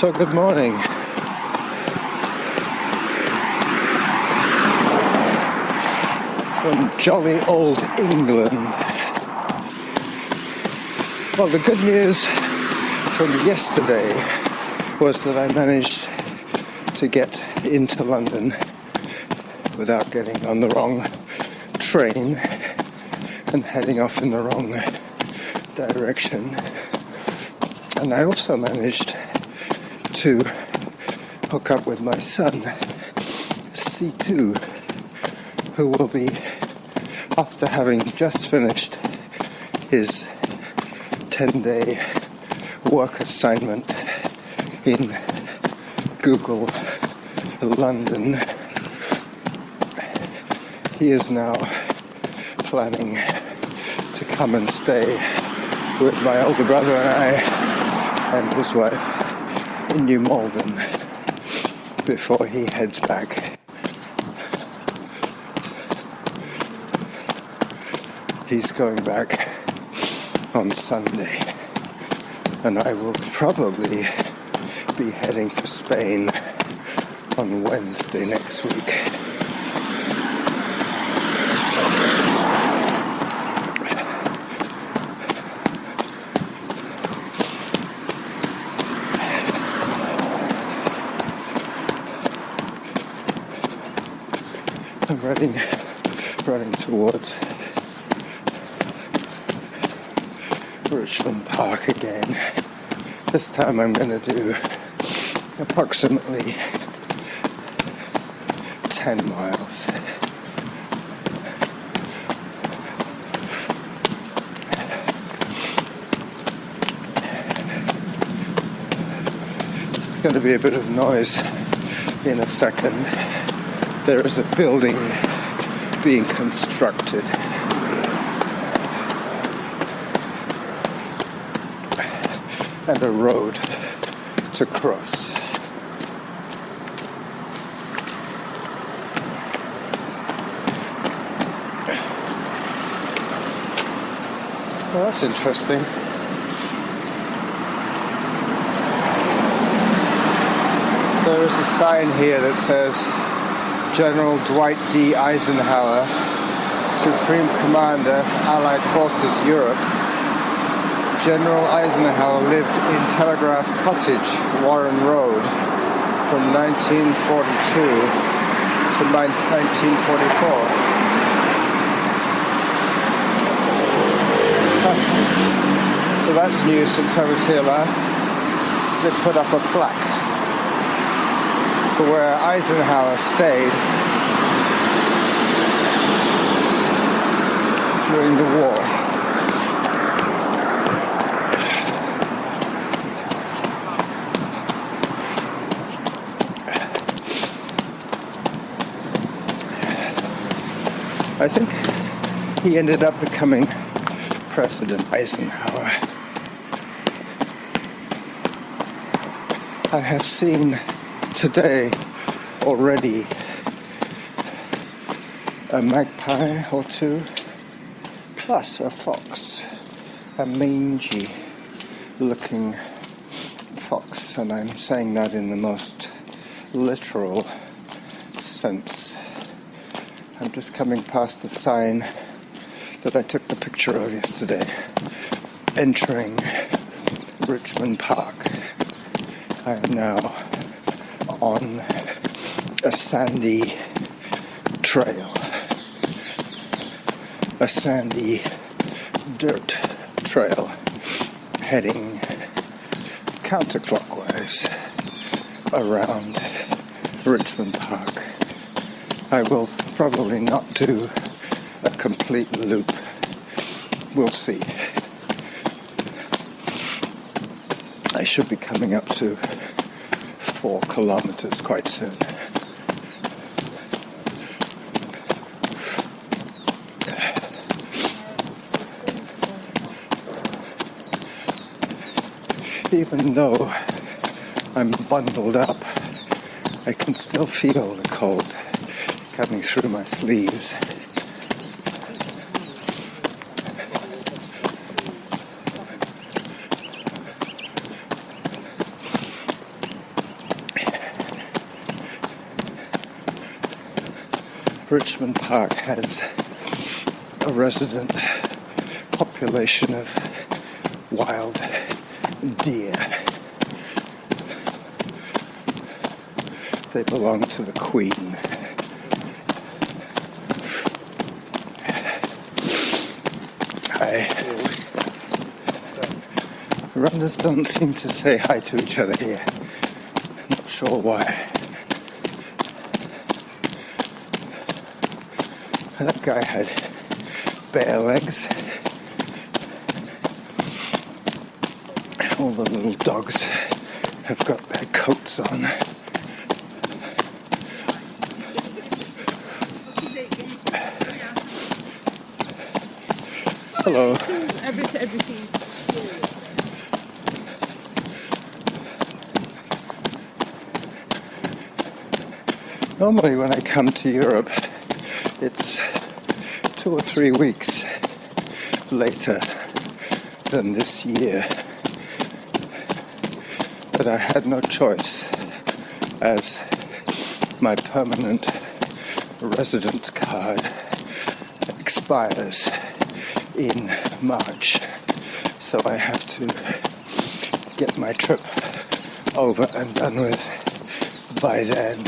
So good morning. From jolly old England. Well, the good news from yesterday was that I managed to get into London without getting on the wrong train and heading off in the wrong direction. And I also managed to hook up with my son, C2, who will be, after having just finished his 10-day work assignment in Google London, he is now planning to come and stay with my older brother and I and his wife in New Malden before he heads back. He's going back on Sunday, and I will probably be heading for Spain on Wednesday next week. I'm running towards Richmond Park again. This time I'm going to do approximately 10 miles. There's going to be a bit of noise in a second. There is a building being constructed. And a road to cross. Well, that's interesting. There is a sign here that says General Dwight D. Eisenhower, Supreme Commander, Allied Forces, Europe. General Eisenhower lived in Telegraph Cottage, Warren Road, from 1942 to 1944. So that's new since I was here last. They put up a plaque for where Eisenhower stayed during the war. I think he ended up becoming President Eisenhower. I have seen today already a magpie or two, plus a fox, a mangy looking fox, and I'm saying that in the most literal sense. I'm just coming past the sign that I took the picture of yesterday, entering Richmond Park. I am now on a sandy trail, a sandy dirt trail, heading counterclockwise around Richmond Park. I will probably not do a complete loop. We'll see. I should be coming up to 4 kilometers quite soon. Even though I'm bundled up, I can still feel the cold coming through my sleeves. Richmond Park has a resident population of wild deer. They belong to the Queen. Runners don't seem to say hi to each other here. Not sure why. That guy had bare legs. All the little dogs have got their coats on. Hello. Everything. Normally when I come to Europe, it's 2 or 3 weeks later than this year. But I had no choice, as my permanent residence card expires in March. So I have to get my trip over and done with by then.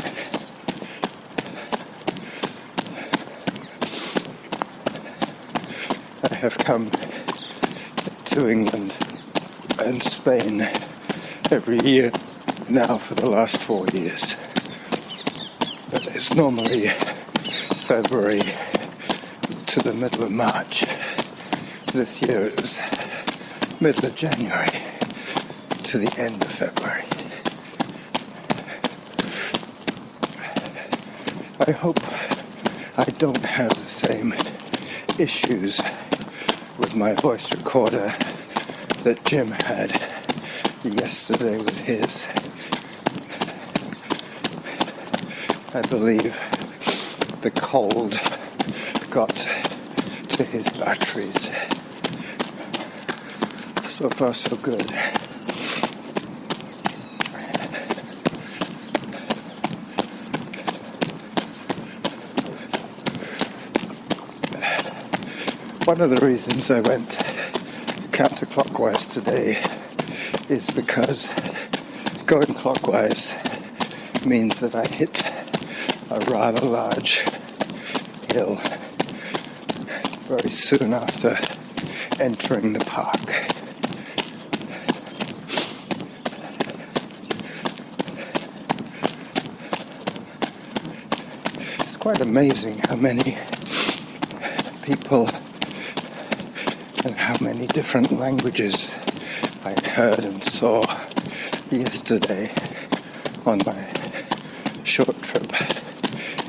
I have come to England and Spain every year now for the last 4 years. But it's normally February to the middle of March. This year it was middle of January to the end of February. I hope I don't have the same issues with my voice recorder that Jim had yesterday with his. I believe the cold got to his batteries. So far so good. One of the reasons I went counterclockwise today is because going clockwise means that I hit a rather large hill very soon after entering the park. It's quite amazing how many people and how many different languages I heard and saw yesterday on my short trip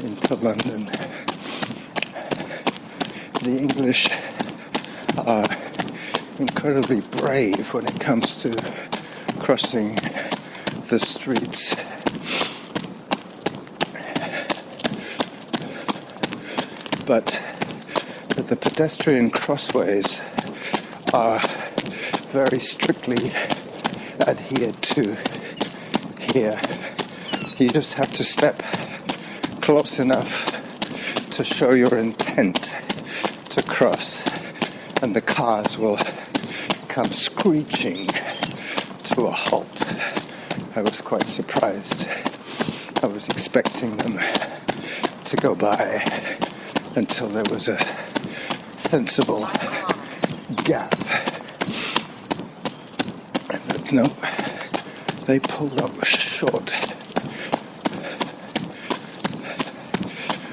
into London. The English are incredibly brave when it comes to crossing the streets. But the pedestrian crossways are very strictly adhered to here. You just have to step close enough to show your intent to cross, and the cars will come screeching to a halt. I was quite surprised. I was expecting them to go by until there was a sensible gap. But no, they pulled up short.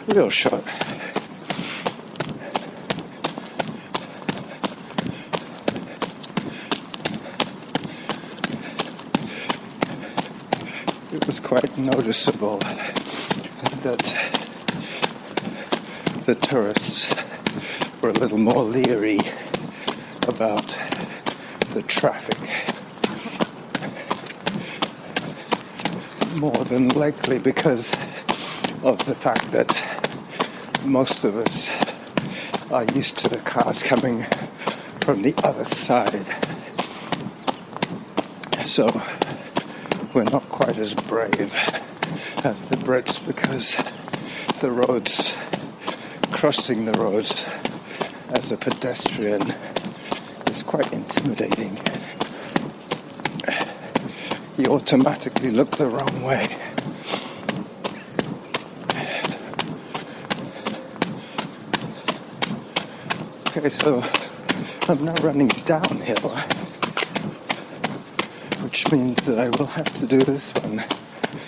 Real short. It was quite noticeable that the tourists were a little more leery about the traffic. More than likely because of the fact that most of us are used to the cars coming from the other side. So we're not quite as brave as the Brits because the roads crossing the roads as a pedestrian is quite intimidating. You automatically look the wrong way. Okay, so I'm now running downhill, which means that I will have to do this one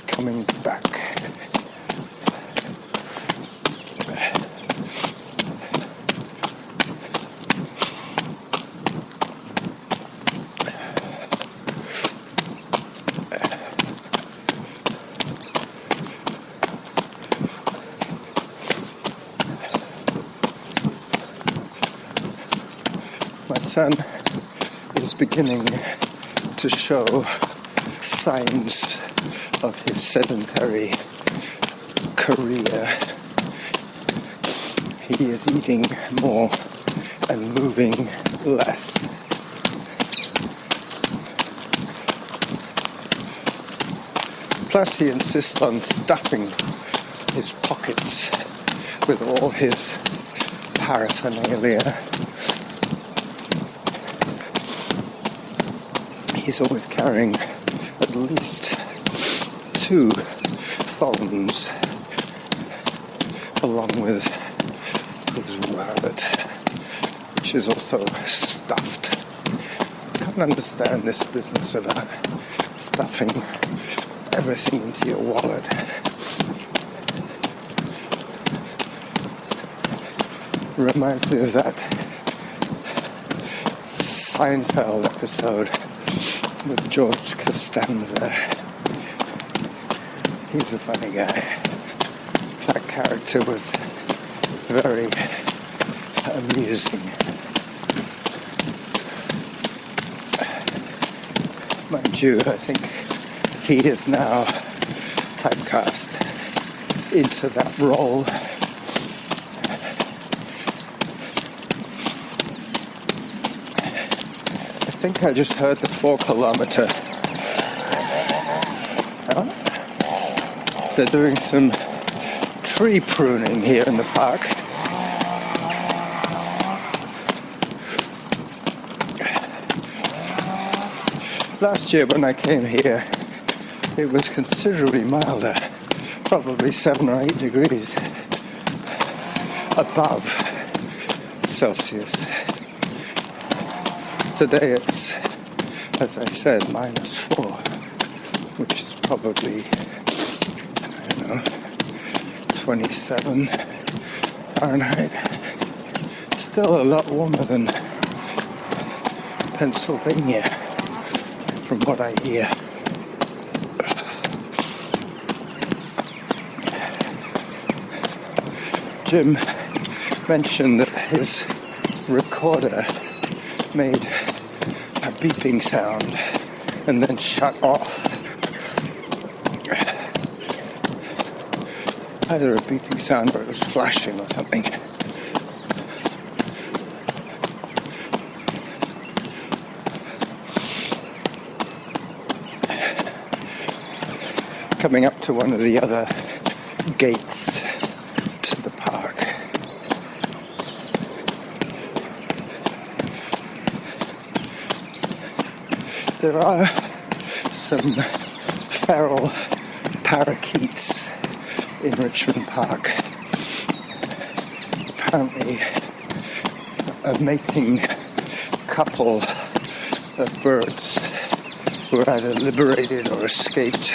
coming back. My son is beginning to show signs of his sedentary career. He is eating more and moving less. Plus he insists on stuffing his pockets with all his paraphernalia. He's always carrying at least 2 phones along with his wallet, which is also stuffed. I can't understand this business about stuffing everything into your wallet. Reminds me of that Seinfeld episode with George Costanza. He's a funny guy. That character was very amusing. Mind you, I think he is now typecast into that role. I think I just heard the 4-kilometer. They're doing some tree pruning here in the park. Last year when I came here, it was considerably milder, probably 7 or 8 degrees above Celsius. Today it's, as I said, -4, which is probably, 27 Fahrenheit. Still a lot warmer than Pennsylvania, from what I hear. Jim mentioned that his recorder made a beeping sound and then shut off. Either a beeping sound or it was flashing or something. Coming up to one of the other gates to the park. There are some feral parakeets in Richmond Park. Apparently, a mating couple of birds were either liberated or escaped.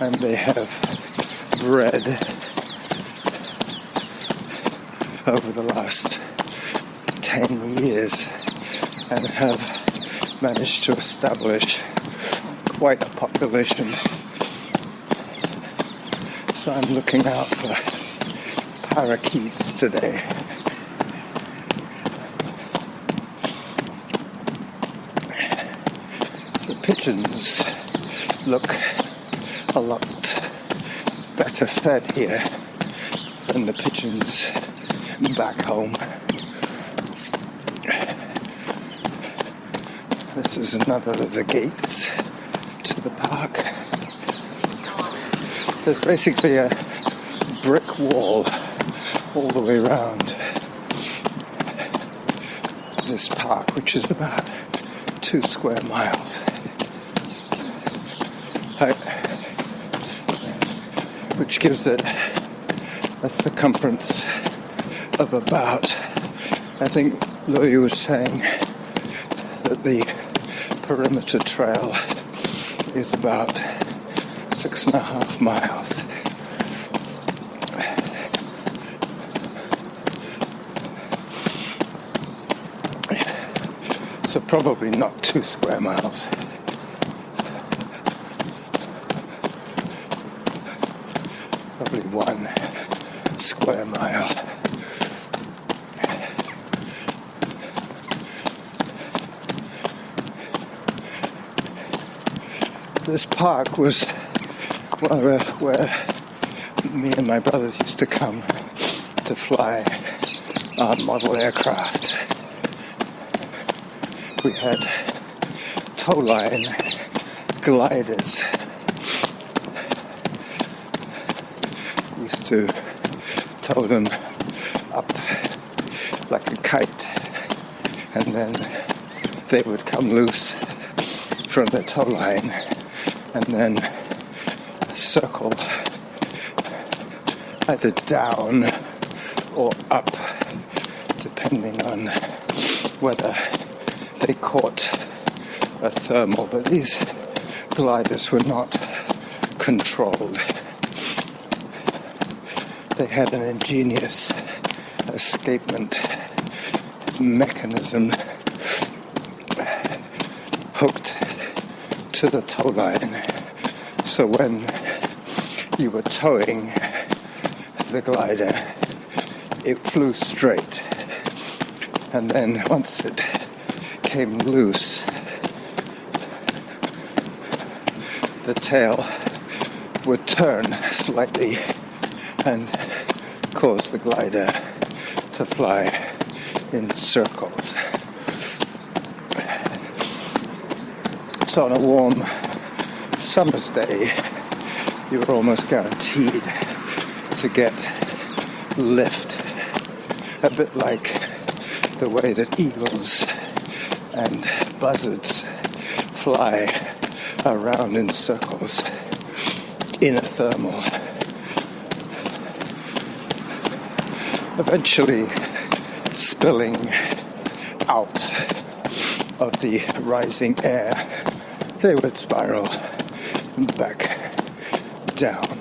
And they have bred over the last 10 years and have managed to establish quite a population. So I'm looking out for parakeets today. The pigeons look a lot better fed here than the pigeons back home. This is another of the gates to the park. There's basically a brick wall all the way around this park, which is about 2 square miles. Which gives it a circumference of about, I think Louis was saying that the perimeter trail is about 6.5 miles. So probably not 2 square miles. Probably 1 square mile. This park was where me and my brothers used to come to fly our model aircraft. We had tow line gliders. We used to tow them up like a kite, and then they would come loose from the tow line and then circle either down or up, depending on whether they caught a thermal. But these gliders were not controlled. They had an ingenious escapement mechanism hooked to the tow line, so when you were towing the glider, it flew straight, and then once it came loose, the tail would turn slightly and cause the glider to fly in circles. So on a warm summer's day, you were almost guaranteed to get lift, a bit like the way that eagles and buzzards fly around in circles in a thermal. Eventually spilling out of the rising air, they would spiral back down.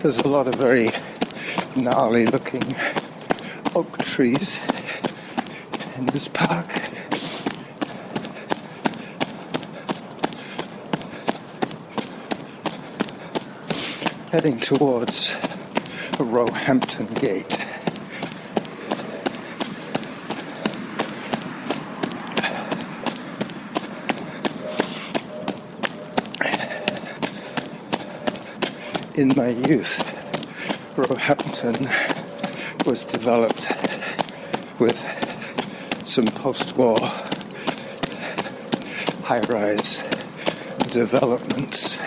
There's a lot of very gnarly looking oak trees in this park. Heading towards Roehampton Gate. In my youth, Roehampton was developed with some post-war high-rise developments,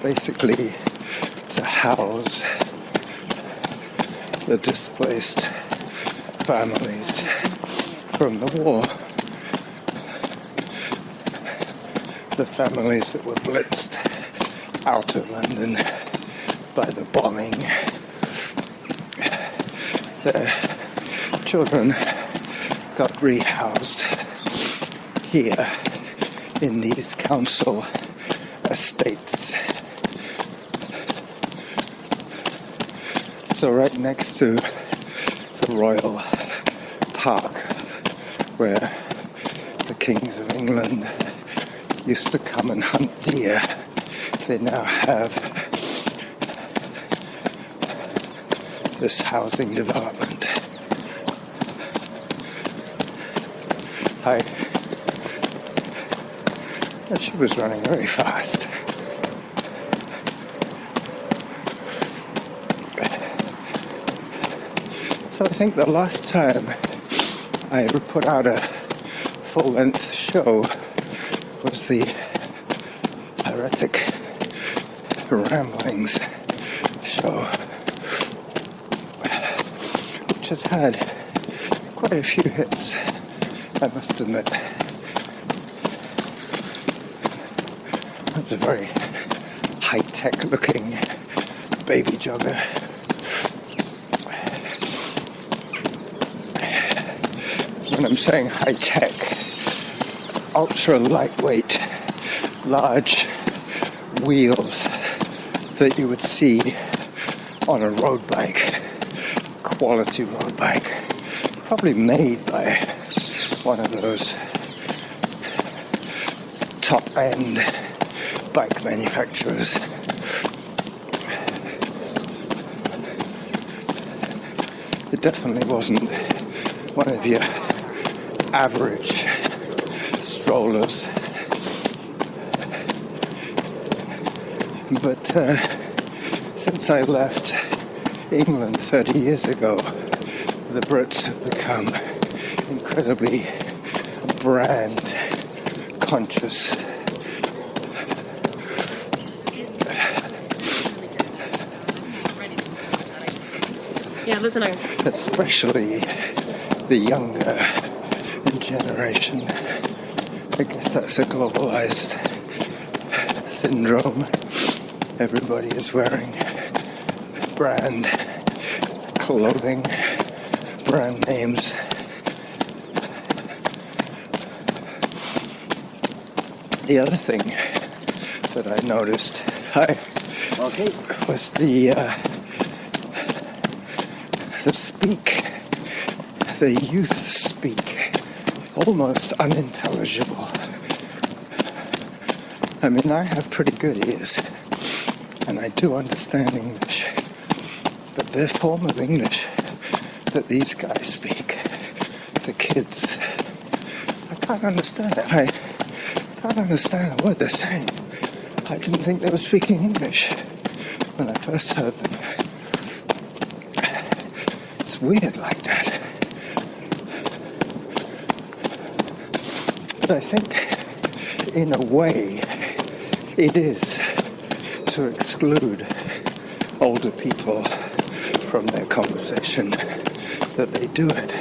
basically to house the displaced families from the war, the families that were blitzed out of London by the bombing. Their children got rehoused here in these council estates. So right next to the Royal Park, where the kings of England used to come and hunt deer, they now have this housing development. And she was running very fast. So I think the last time I put out a full-length show was the Heretic Ramblings show, which has had quite a few hits, I must admit. It's a very high-tech looking baby jogger. When I'm saying high-tech, ultra lightweight, large wheels that you would see on a road bike, quality road bike, probably made by one of those top-end bike manufacturers. It definitely wasn't one of your average strollers. But since I left England 30 years ago, the Brits have become incredibly brand conscious. Yeah, listening. Especially the younger generation. I guess that's a globalized syndrome. Everybody is wearing brand clothing, brand names. The other thing that I noticed was the speak. The youth speak. Almost unintelligible. I mean, I have pretty good ears, and I do understand English, but the form of English that these guys speak, the kids, I can't understand it. I can't understand a word they're saying. I didn't think they were speaking English when I first heard them. It's weird like that. But I think, in a way, it is to exclude older people from their conversation that they do it.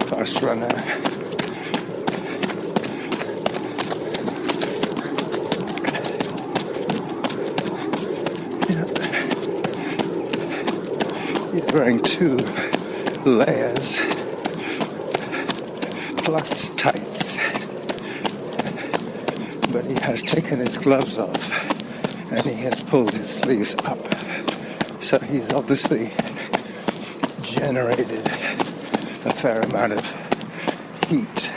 Fast runner. Yeah. He's wearing 2 layers. Plus tights, but he has taken his gloves off and he has pulled his sleeves up, so he's obviously generated a fair amount of heat.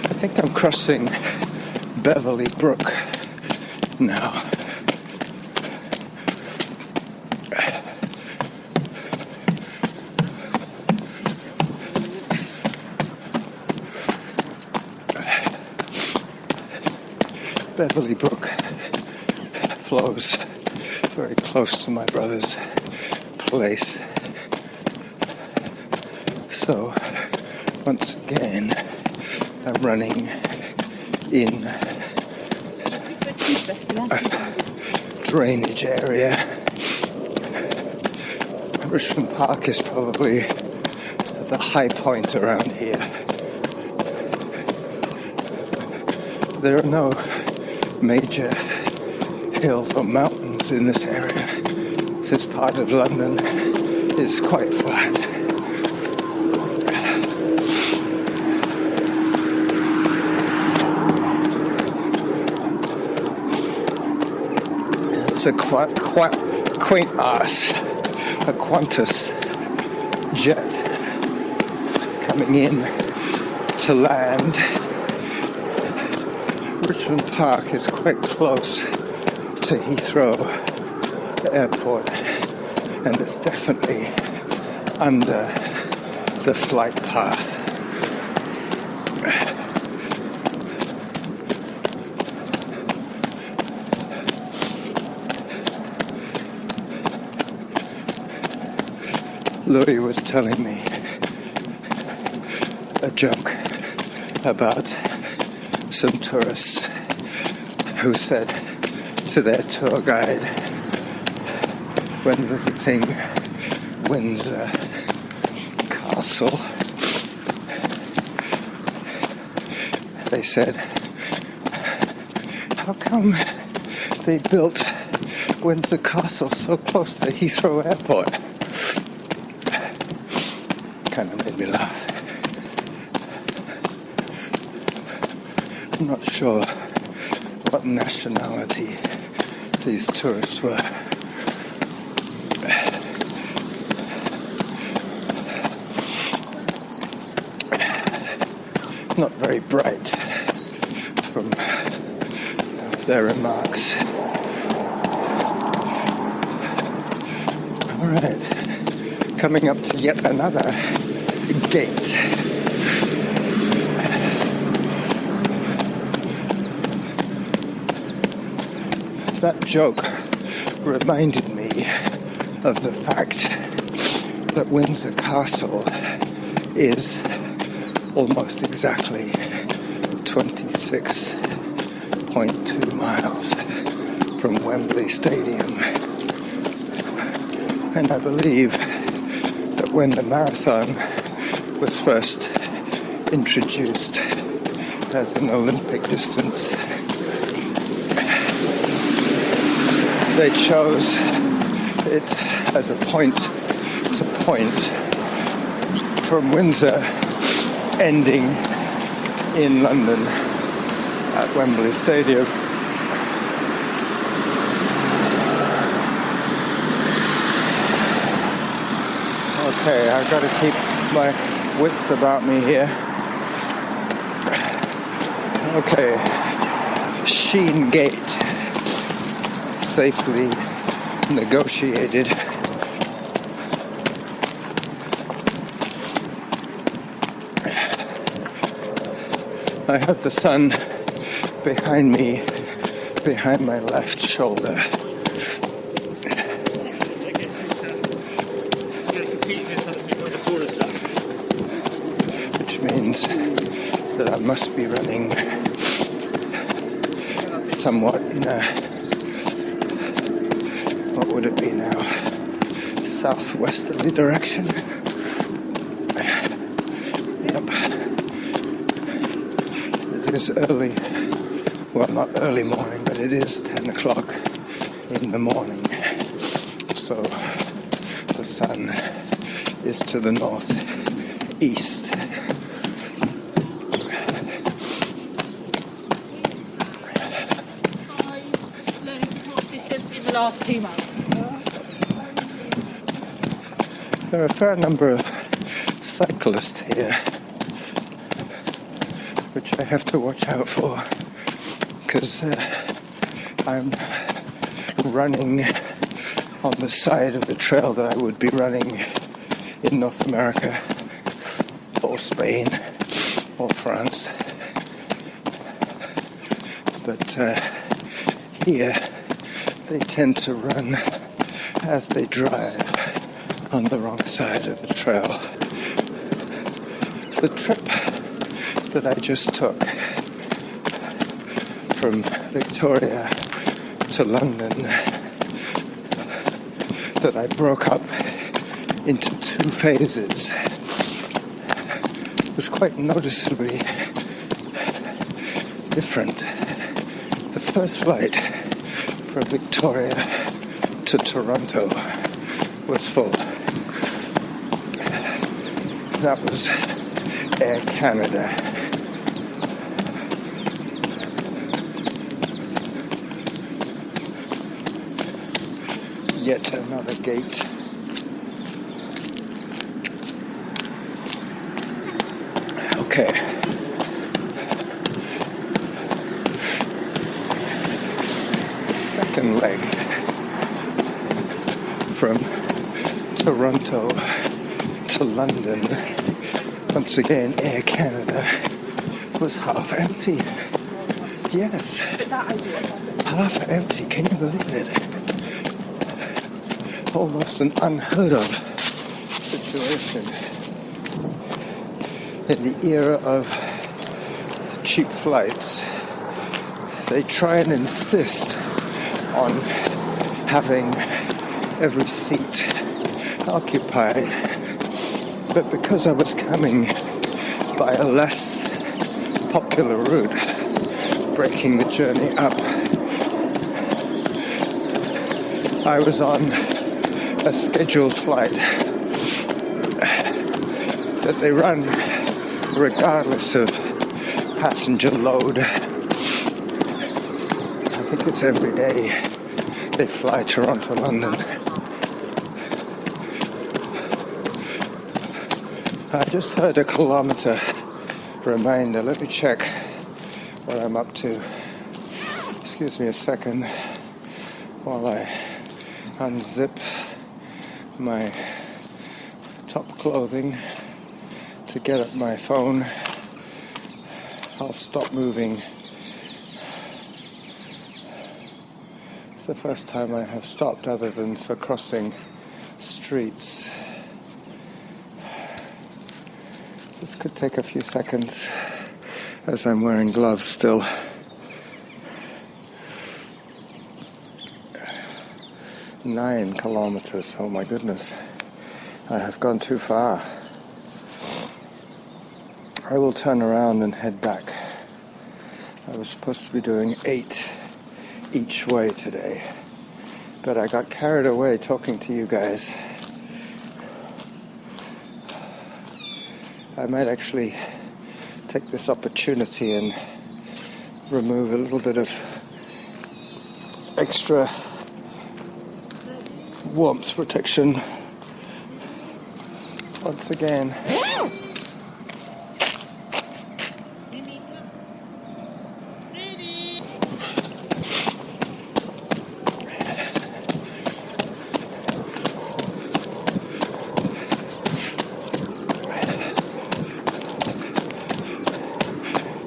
I think I'm crossing Beverly Brook now. Beverly Brook flows very close to my brother's place. So, once again, I'm running in a drainage area. Richmond Park is probably the high point around here. There are no major hills or mountains in this area. This part of London is quite flat. It's a quaint ass, a Qantas jet coming in to land. Richmond Park is quite close to Heathrow Airport, and it's definitely under the flight path. Louis was telling me a joke about some tourists who said to their tour guide when visiting Windsor Castle, they said, how come they built Windsor Castle so close to Heathrow Airport? Kind of made me laugh. I'm not sure what nationality these tourists were. Not very bright from their remarks. All right, coming up to yet another gate. That joke reminded me of the fact that Windsor Castle is almost exactly 26.2 miles from Wembley Stadium. And I believe that when the marathon was first introduced as an Olympic distance, they chose it as a point-to-point from Windsor ending in London at Wembley Stadium. Okay, I've got to keep my wits about me here. Okay, Sheen Gate. Safely negotiated. I have the sun behind me, behind my left shoulder. Which means that I must be running somewhat in a, what would it be now, southwesterly direction. Yep. It is early, well, not early morning, but it is 10 o'clock in the morning. So the sun is to the northeast. In the last 2 months. There are a fair number of cyclists here, which I have to watch out for, because I'm running on the side of the trail that I would be running in North America, or Spain, or France. But here, they tend to run as they drive on the wrong side of the trail. The trip that I just took from Victoria to London, that I broke up into 2 phases, was quite noticeably different. The first flight from Victoria to Toronto was full. That was Air Canada. Yet another gate. Okay. The second leg from Toronto to London, once again Air Canada, was half empty. Yes, half empty, can you believe it? Almost an unheard of situation in the era of cheap flights. They try and insist on having every seat occupied, but because I was coming by a less popular route, breaking the journey up, I was on a scheduled flight that they run regardless of passenger load. I think it's every day they fly Toronto, London. I just heard a kilometre reminder. Let me check what I'm up to. Excuse me a second while I unzip my top clothing to get at my phone. I'll stop moving. It's the first time I have stopped other than for crossing streets. This could take a few seconds as I'm wearing gloves still. Nine kilometers, oh my goodness. I have gone too far. I will turn around and head back. I was supposed to be doing 8 each way today, but I got carried away talking to you guys. I might actually take this opportunity and remove a little bit of extra warmth protection once again.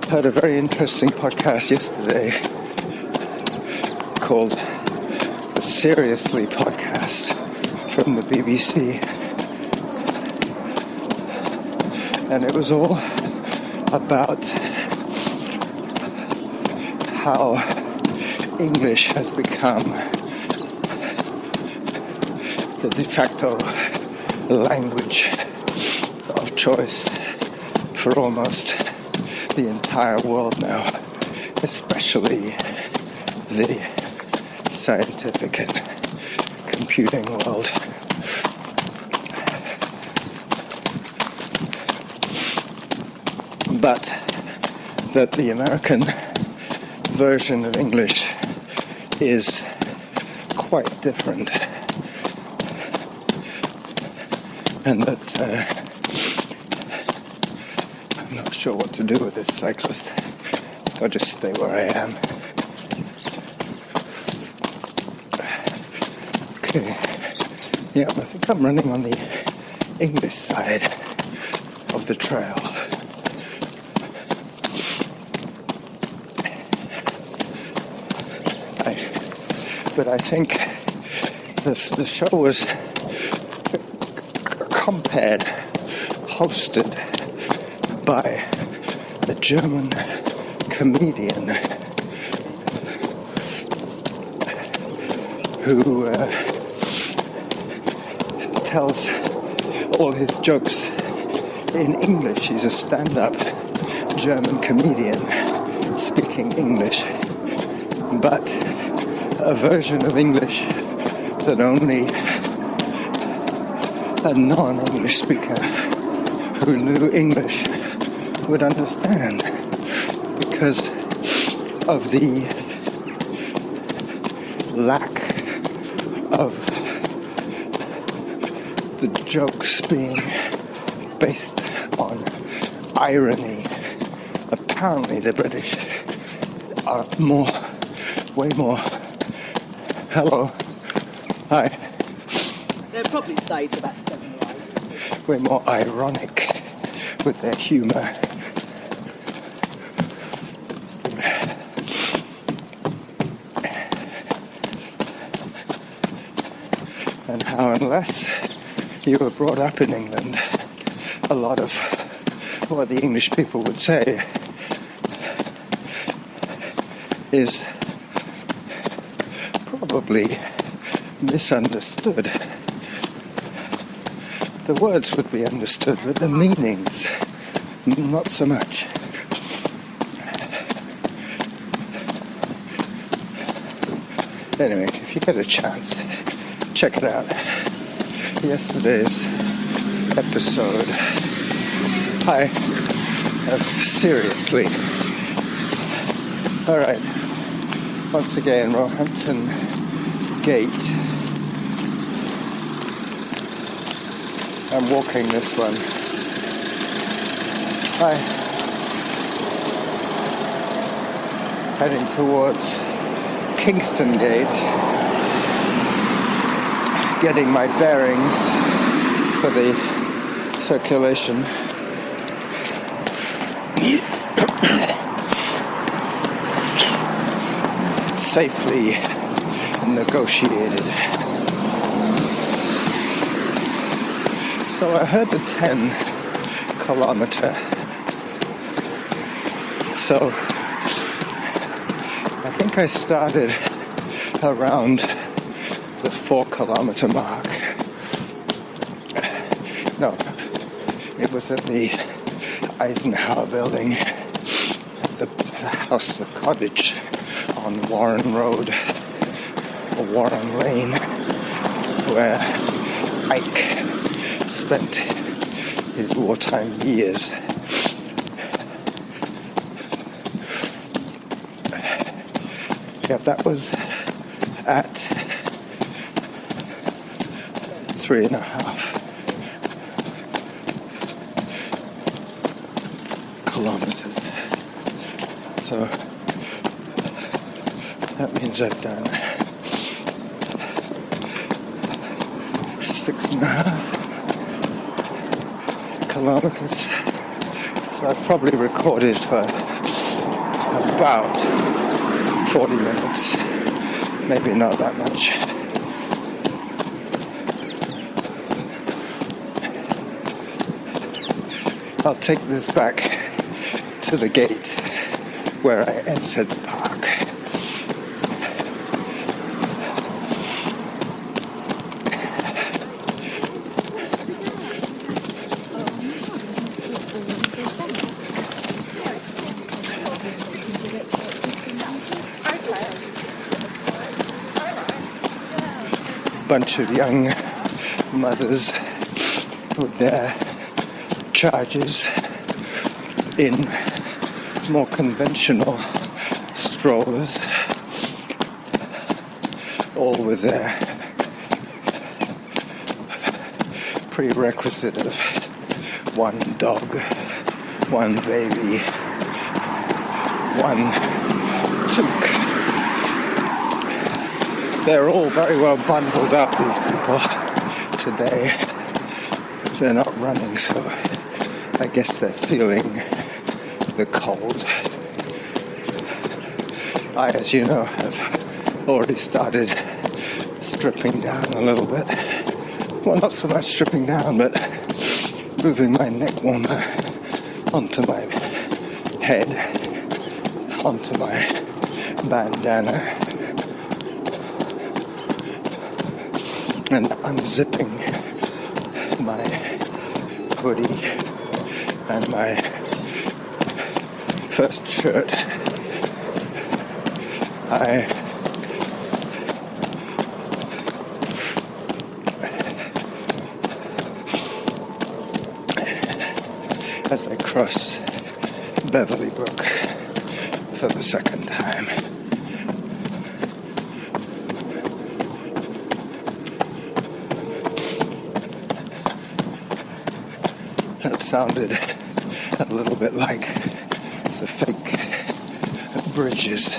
Heard a very interesting podcast yesterday called the Seriously Podcast from the BBC, and it was all about how English has become the de facto language of choice for almost the entire world now, especially the scientific and computing world. But that the American version of English is quite different, and that I'm not sure what to do with this cyclist. I'll just stay where I am. Okay. Yeah, I think I'm running on the English side of the trail. But I think the show was compared, hosted by a German comedian who tells all his jokes in English. He's a stand-up German comedian speaking English, but a version of English that only a non-English speaker who knew English would understand, because of the lack of the jokes being based on irony. Apparently the British are way more, hello, hi. They're probably staged about 7 or 8. Way more ironic with their humour. And how unless you were brought up in England, a lot of what the English people would say is probably misunderstood. The words would be understood, but the meanings, not so much. Anyway, if you get a chance, check it out. Yesterday's episode, I have seriously. Alright, once again, Roehampton Gate. I'm walking this one. Hi. Heading towards Kingston Gate, getting my bearings for the circulation. Safely negotiated. So I heard the 10-kilometer. So I think I started around the 4-kilometer mark. No, it was at the Eisenhower building, the house, the cottage on Warren Road, or Warren Lane, where Ike spent his wartime years. Yeah, that was at 3.5 kilometers. So that means I've done 6.5 kilometers. So I've probably recorded for about 40 minutes, maybe not that much. I'll take this back to the gate where I entered the park. Bunch of young mothers with their charges in more conventional strollers, all with their prerequisite of one dog, one baby, one toque. They're all very well bundled up, these people, today. They're not running, so I guess they're feeling the cold. I, as you know, have already started stripping down a little bit. Well, not so much stripping down, but moving my neck warmer onto my head, onto my bandana, and unzipping my hoodie and my first shirt. As I cross Beverly Brook for the second time. That sounded a little bit like the fake bridges.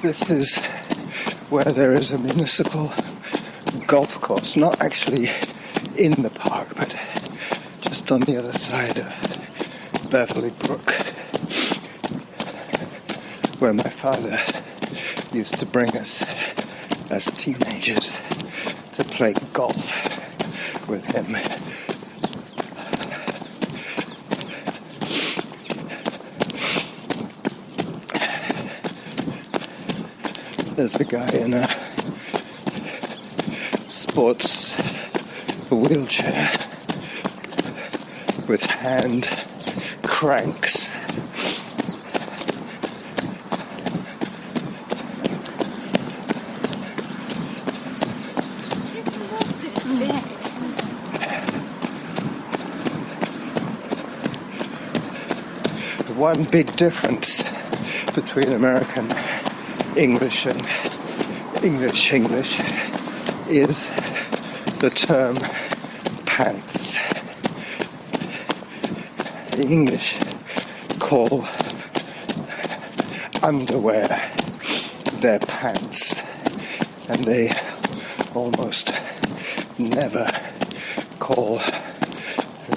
This is where there is a municipal golf course, not actually in the park, but just on the other side of Beverly Brook, where my father used to bring us as teenagers to play golf with him. There's a guy in a sports wheelchair with hand cranks. The one big difference between American English and English is the term pants. The English call underwear their pants, and they almost never call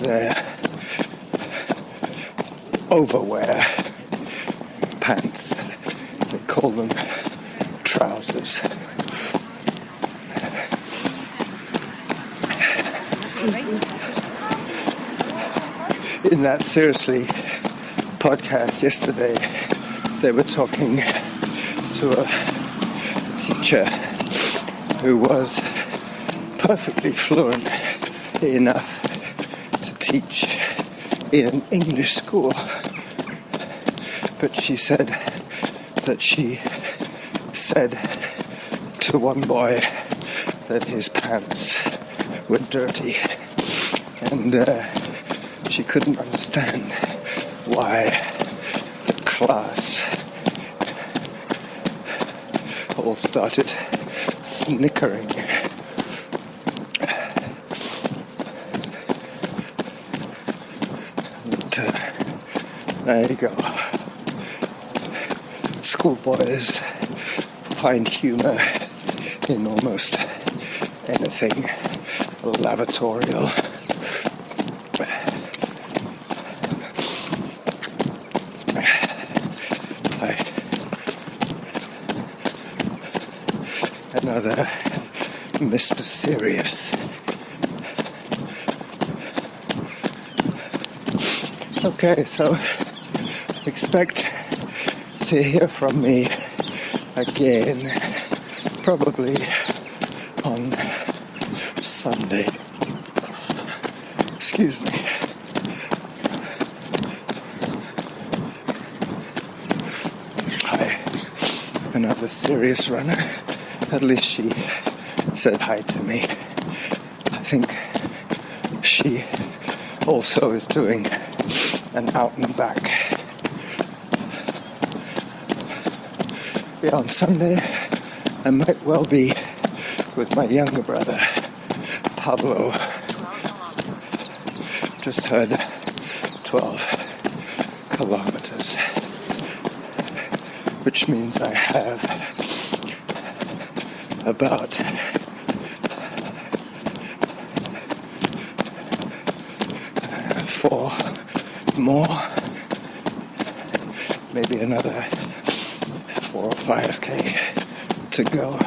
their overwear pants. They call them trousers. In that Seriously podcast yesterday, they were talking to a teacher who was perfectly fluent enough to teach in an English school, but she said that she said to one boy that his pants were dirty, and she couldn't understand why the class all started snickering. But, there you go. Schoolboys find humor in almost anything lavatorial. Another Mr. Serious. Okay, so expect to hear from me again, probably on Sunday. Excuse me. Hi, another serious runner. At least she said hi to me. I think she also is doing an out and back. Yeah, on Sunday I might well be with my younger brother, Pablo. Just heard 12 kilometers, which means I have about 4 more, maybe another 4 or 5K to go.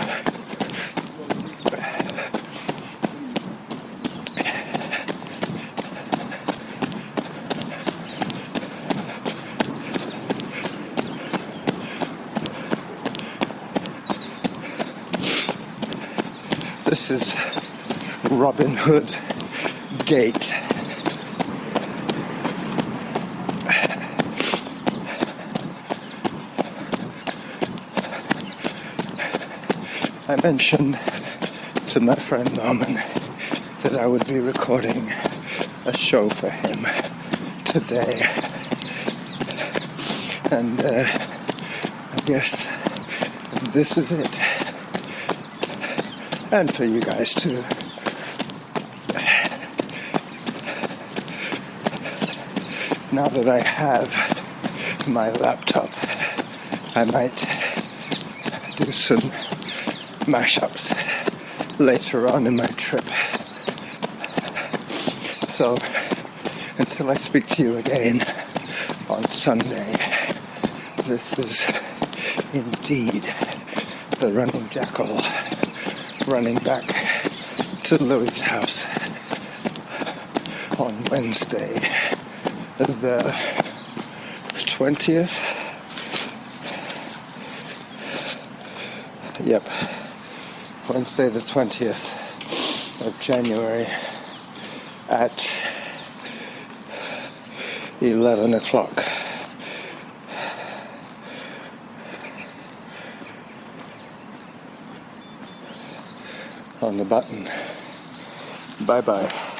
This is Robin Hood Gate. I mentioned to my friend Norman that I would be recording a show for him today. And I guess this is it. And for you guys too. Now that I have my laptop, I might do some mashups later on in my trip. So until I speak to you again on Sunday, this is indeed the running jackal running back to Louis' house on Wednesday, the 20th. Yep, Wednesday the 20th of January at 11 o'clock. On the button. Bye-bye.